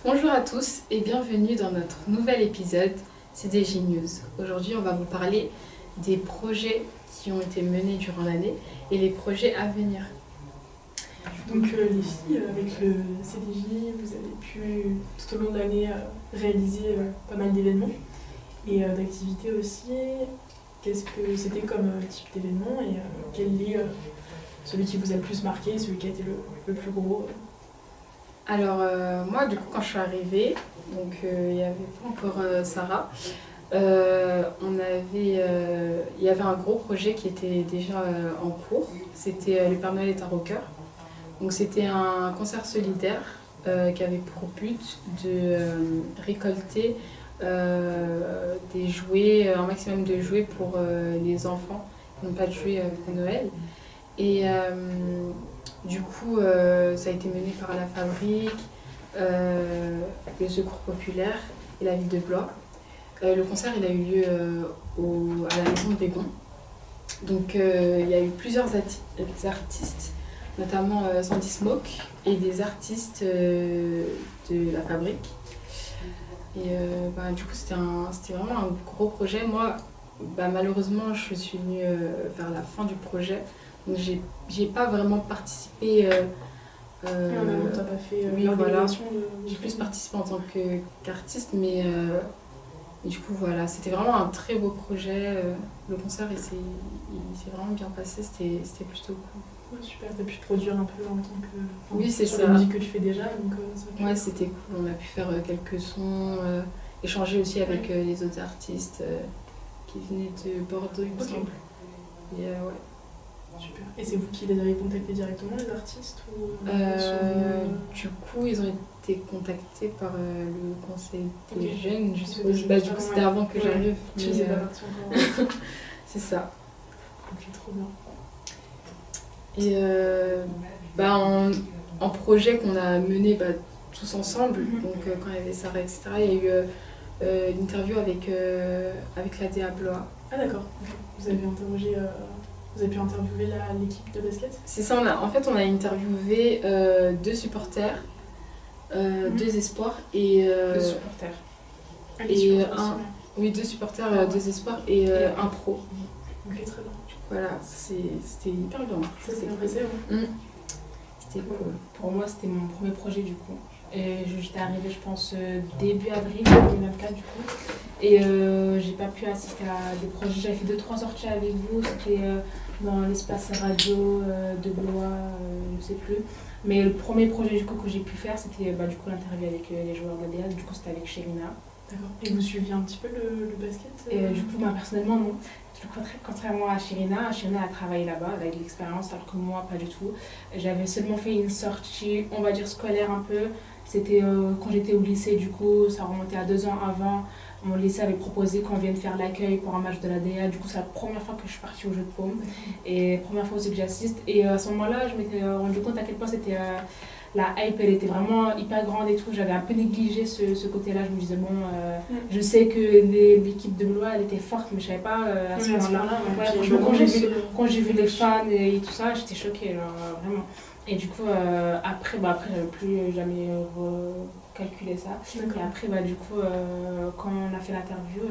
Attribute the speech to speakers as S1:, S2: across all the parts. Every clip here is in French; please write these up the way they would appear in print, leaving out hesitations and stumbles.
S1: Bonjour à tous et bienvenue dans notre nouvel épisode CDJ News. Aujourd'hui, on va vous parler des projets qui ont été menés durant l'année et les projets à venir.
S2: Donc les filles, avec le CDJ, vous avez pu tout au long de l'année réaliser pas mal d'événements et d'activités aussi. Qu'est-ce que c'était comme type d'événement et quel est celui qui vous a le plus marqué, celui qui a été le plus gros
S1: Alors moi, du coup, quand je suis arrivée, donc il n'y avait pas encore Sarah, il y avait un gros projet qui était déjà en cours. C'était le Père Noël est un rocker. Donc c'était un concert solidaire qui avait pour but de récolter des jouets, un maximum de jouets pour les enfants qui n'ont pas de jouets pour Noël. Et du coup, ça a été mené par la Fabrique, le Secours Populaire et la ville de Blois. Le concert il a eu lieu à la maison de Bégon. Donc il y a eu plusieurs artistes, notamment Sandy Smoke et des artistes de la Fabrique. Et du coup, c'était vraiment un gros projet. Moi, malheureusement, je suis venue vers la fin du projet. Donc, j'ai pas vraiment participé.
S2: En amont, t'as pas fait
S1: oui, voilà.
S2: l'organisation
S1: J'ai plus participé en tant qu'artiste, mais du coup, voilà, c'était vraiment un très beau projet. Le concert, il s'est vraiment bien passé. C'était plutôt cool.
S2: Ouais, super, t'as pu te produire un peu en tant que...
S1: Oui, c'est
S2: sur
S1: ça.
S2: la musique que tu fais déjà, donc
S1: Ouais, c'était cool. On a pu faire quelques sons, échanger aussi avec les autres artistes qui venaient de Bordeaux, il me semble. Et ouais.
S2: Super. Et c'est vous qui les avez contactés directement, les artistes ou
S1: Du coup, ils ont été contactés par le conseil des jeunes, je suppose.
S2: Du
S1: coup, c'était avant que j'arrive.
S2: Tu faisais pas partie encore.
S1: C'est ça.
S2: Ok, trop bien.
S1: Et en projet qu'on a mené tous ensemble, donc quand il y avait Sarah, etc., il y a eu une interview avec l'ADA Blois.
S2: Ah d'accord, vous avez interrogé... Vous avez pu interviewer l'équipe de basket?
S1: C'est ça, on a interviewé deux supporters, deux espoirs et...
S2: deux supporters.
S1: Deux supporters, deux espoirs et un pro.
S2: Ok, très bien.
S1: Voilà, c'était hyper bien.
S2: Ça s'est bien passé, ouais.
S1: C'était cool.
S3: Pour moi, c'était mon premier projet du coup. Et j'étais arrivée, je pense, début avril 2024 du coup. Et j'ai pas pu assister à des projets. J'avais fait 2-3 sorties avec vous. C'était dans l'espace radio de Blois, je sais plus. Mais le premier projet du coup que j'ai pu faire, c'était du coup l'interview avec les joueurs de l'ADA. Du coup, c'était avec Sherina.
S2: D'accord. Et vous suiviez un petit peu le basket
S3: Et du coup, personnellement, non. Contrairement à Sherina a travaillé là-bas, elle a de l'expérience, alors que moi, pas du tout. J'avais seulement fait une sortie, on va dire scolaire un peu. C'était quand j'étais au lycée, du coup, ça remontait à 2 ans avant. Mon lycée avait proposé qu'on vienne faire l'accueil pour un match de l'ADA. Du coup, c'est la première fois que je suis partie au jeu de paume. Et première fois aussi que j'assiste. Et à ce moment-là, je m'étais rendu compte à quel point c'était... la hype, elle était vraiment hyper grande et tout. J'avais un peu négligé ce côté-là. Je me disais, je sais que l'équipe de Blois, elle était forte, mais je savais pas à ce moment-là. Franchement, quand j'ai vu les fans et tout ça, j'étais choquée, vraiment. Et du coup, après, j'avais plus jamais recalculé ça. Et après, du coup, quand on a fait l'interview,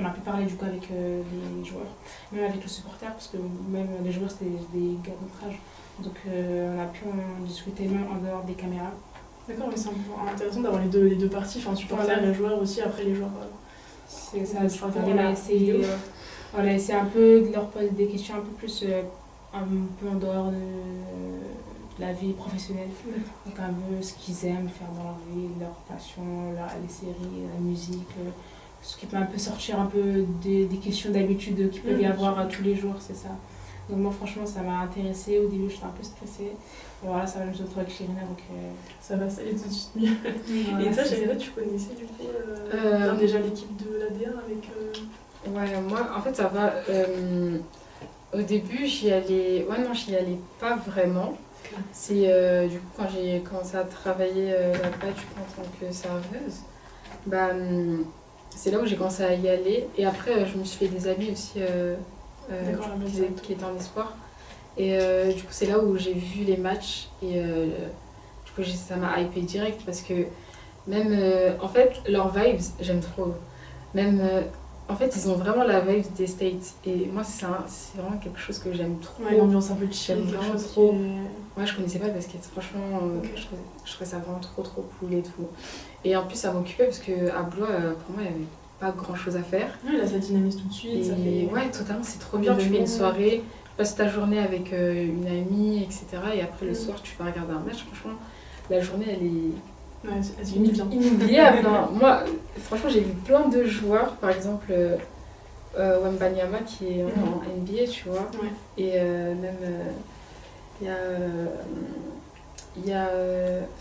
S3: on a pu parler du coup avec les joueurs, même avec le supporter, parce que même les joueurs, c'était des gars de notre âge. Donc on a pu en discuter même en dehors des caméras.
S2: D'accord, mais c'est intéressant d'avoir les deux parties, enfin supporters et les joueurs aussi, après les joueurs.
S3: C'est ça, on a essayé un peu de leur poser des questions un peu plus un peu en dehors de la vie professionnelle. Donc un peu ce qu'ils aiment faire dans leur vie, leur passion, les séries, la musique, ce qui peut un peu sortir un peu des questions d'habitude qu'ils peuvent y avoir tous les jours, c'est ça. Donc moi franchement ça m'a intéressée, au début j'étais un peu stressée. Et voilà, ça va me retrouver avec Sherina donc
S2: ça va, ça y est tout de suite mieux. Et toi Sherina, tu connaissais du coup déjà l'équipe de l'ADA avec...
S1: Ouais, moi en fait ça va. Au début j'y allais pas vraiment. C'est du coup quand j'ai commencé à travailler là-bas du coup, en tant que serveuse, c'est là où j'ai commencé à y aller. Et après je me suis fait des amis aussi qui étaient en espoir. Et du coup c'est là où j'ai vu les matchs et du coup ça m'a hypé direct parce que Même, en fait, leurs vibes, j'aime trop. Même, en fait, ils ont vraiment la vibe des States. Et moi, c'est vraiment quelque chose que j'aime trop.
S2: Ouais, l'ambiance un peu chill,
S1: J'aime
S2: quelque
S1: vraiment
S2: chose
S1: trop.
S2: qui
S1: Ouais, je connaissais pas le basket. Franchement,
S2: Ok.
S1: je trouvais ça vraiment trop cool et tout. Et en plus, ça m'occupait parce qu'à Blois, pour moi, il n'y avait pas grand chose à faire.
S2: Ouais, là, ça dynamise tout de suite, ça
S1: Et
S2: fait...
S1: ouais, totalement, c'est trop bien. Tu fais une
S2: événement.
S1: soirée, tu passes ta journée avec une amie, etc. Et après, le
S2: Mm.
S1: soir, tu vas regarder un match. Franchement, la journée, elle est
S2: Ouais, elle se finit bien.
S1: inoubliable. Hein. Moi, franchement, j'ai vu plein de joueurs, par exemple Wembanyama qui est en NBA, tu vois.
S2: Ouais.
S1: Et même,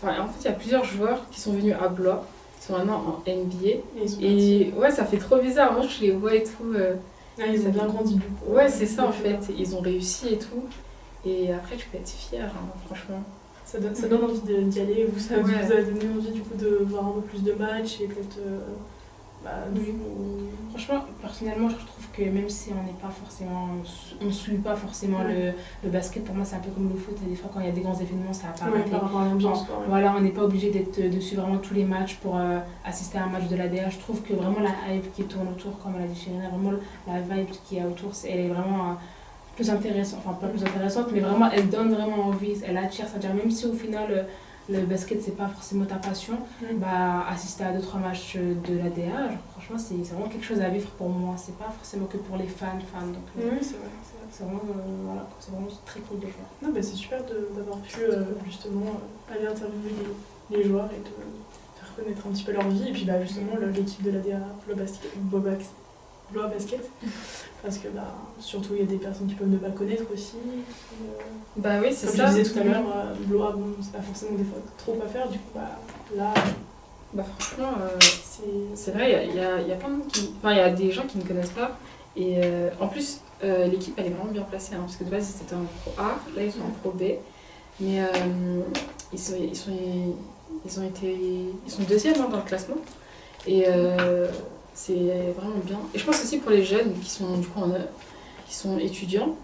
S1: en fait, il y a plusieurs joueurs qui sont venus à Blois, qui sont maintenant en NBA.
S2: Et ils sont
S1: Et ouais, ça fait trop bizarre. Moi, je les vois et tout.
S2: Ah, ils ont bien grandi du coup.
S1: Ouais, c'est ça en fait. Ils ont réussi et tout. Et après, tu peux être fier, hein, franchement.
S2: Ça donne envie d'y aller. Vous
S1: Ouais.
S2: vous a donné envie du coup de voir un peu plus de matchs et peut-être.
S3: Oui. Franchement, personnellement, je trouve que même si on n'est pas forcément, on suit pas forcément le basket, pour moi c'est un peu comme le foot. Et des fois, quand il y a des grands événements, ça va pas
S2: Ouais,
S3: arrêter.
S2: par rapport à l'ambiance. quoi, ouais.
S3: Voilà, on n'est pas obligé de suivre vraiment tous les matchs pour assister à un match de l'ADA. Je trouve que vraiment la hype qui tourne autour, comme elle a dit Chérina, vraiment la vibe qu'il y a autour, elle est vraiment plus intéressante. Enfin, pas plus intéressante, mais vraiment elle donne vraiment envie, elle attire. C'est-à-dire, même si au final le basket c'est pas forcément ta passion, bah assister à 2-3 matchs de l'ADA, franchement c'est vraiment quelque chose à vivre pour moi. C'est pas forcément que pour les fans. Donc,
S2: Oui, c'est vrai.
S3: c'est vraiment, voilà, c'est vraiment très cool de faire.
S2: Non, bah, c'est super d'avoir pu justement aller interviewer les joueurs et de faire connaître un petit peu leur vie. Et puis bah, justement l'équipe de l'ADA Blois Basket. Parce que bah, surtout il y a des personnes qui peuvent ne pas connaître aussi.
S1: Bah oui, c'est
S2: Comme
S1: ça.
S2: je disais tout à l'heure, Blois, bon, c'est pas forcément des fois trop à faire. Du coup, bah, là,
S1: Bah franchement,
S2: c'est
S1: c'est vrai, il y a plein de monde qui... Enfin, il y a des gens qui ne connaissent pas. Et en plus, l'équipe, elle est vraiment bien placée. Hein, parce que de base, ils étaient en Pro A, là, ils sont en Pro B. Mais ils sont deuxièmes dans le classement. Et c'est vraiment bien. Et je pense aussi pour les jeunes qui sont, du coup, qui sont étudiants,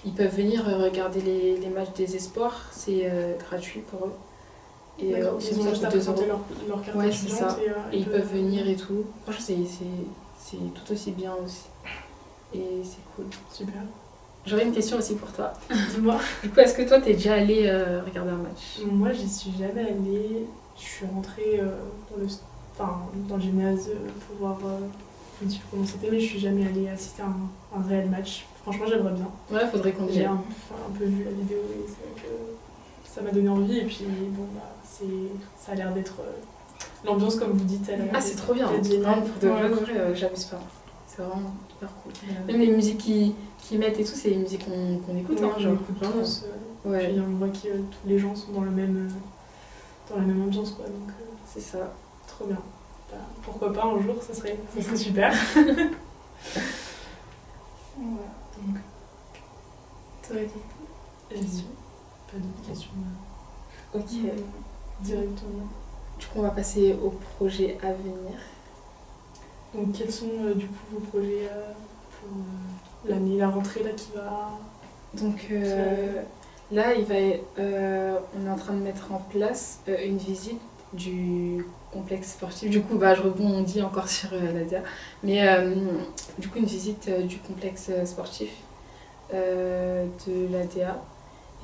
S1: ils peuvent venir regarder les matchs des espoirs. C'est gratuit pour eux. Et
S2: ils ont juste à présenter leur carte
S1: Ouais, c'est
S2: étudiante
S1: ça. Et ils peuvent venir et tout. Franchement, c'est tout aussi bien aussi. Et c'est cool.
S2: Super.
S1: J'aurais une question aussi pour toi.
S2: Dis-moi.
S1: Du coup, est-ce que toi, t'es déjà allé regarder un match?
S2: Moi, j'y suis jamais allée. Je suis rentrée dans le gymnase pour voir un petit peu comment c'était, mais je suis jamais allée assister à un réel match. Franchement, j'aimerais bien.
S1: Ouais, faudrait qu'on y
S2: J'ai
S1: aille.
S2: un peu vu la vidéo et c'est vrai que ça m'a donné envie. Et puis, bon, bah, ça a l'air d'être. L'ambiance, comme vous dites, elle a l'air
S1: Ah, c'est trop bien.
S2: d'être géniale.
S1: Vraiment, pour de vrai, j'abuse pas. C'est vraiment hyper cool. Même les musiques qu'ils mettent et tout, c'est les musiques qu'on écoute.
S2: Ouais,
S1: Hein, genre,
S2: écoute
S1: vraiment.
S2: tous.
S1: Ouais,
S2: Puis on voit que tous les gens sont dans la même ambiance, quoi. Donc,
S1: c'est ça.
S2: trop bien. Bah, pourquoi pas un jour, ça serait super.
S3: Voilà.
S2: Donc, t'aurais dit pas d'autres questions
S1: Ok.
S2: directement.
S1: Du coup, on va passer au projet à venir.
S2: Donc, quels sont du coup vos projets pour l'année, la rentrée là qui va.
S1: Donc là, on est en train de mettre en place une visite du complexe sportif. Du coup, je rebondis encore sur Nadia. Mais du coup, une visite du complexe sportif de l'ADA.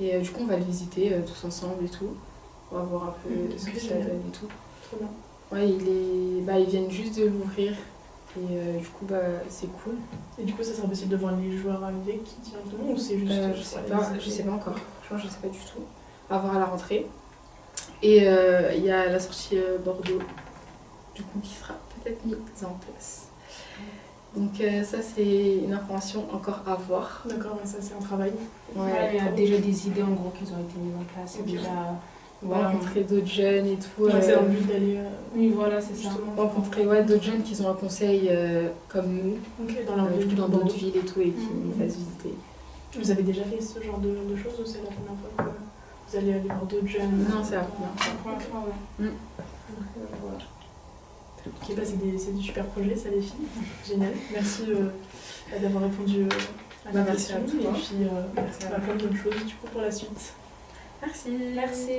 S1: Et du coup, on va le visiter tous ensemble et tout. On va voir un peu ce que ça donne et tout.
S2: Trop bien.
S1: Ouais, ils viennent juste de l'ouvrir. Et du coup, c'est cool.
S2: Et du coup, ça sera possible de voir les joueurs avec directement ou c'est juste.
S1: Je sais pas encore. Franchement, je sais pas du tout. À voir à la rentrée. Et il y a la sortie Bordeaux, du coup, qui sera peut-être mise en place. Donc ça, c'est une information encore à voir.
S2: D'accord, ouais, ça c'est un travail.
S3: Ouais, il y a déjà des idées en gros qui ont été mises en place.
S2: Ok.
S3: Déjà,
S1: Voilà, rencontrer d'autres jeunes et tout.
S2: Ouais, c'est dans le but d'aller.
S3: Oui, voilà, c'est ça.
S2: justement
S1: Rencontrer d'autres jeunes qui ont un conseil comme nous,
S2: Ok, dans leur
S1: du
S2: ville,
S1: coup, dans
S2: Bordeaux.
S1: d'autres villes et tout, et qui nous fassent visiter.
S2: Vous avez déjà fait ce genre de choses ou c'est la première fois que vous allez aller voir d'autres jeunes?
S1: Non, c'est la première fois.
S3: La première fois, ouais.
S2: Voilà. Ok, c'est du super projet, ça les filles. Génial. Merci d'avoir répondu à ma
S1: Merci
S2: question.
S1: à toi.
S2: Et puis
S1: Merci à
S2: plein de bonnes choses du coup pour la suite.
S1: Merci.
S3: Merci.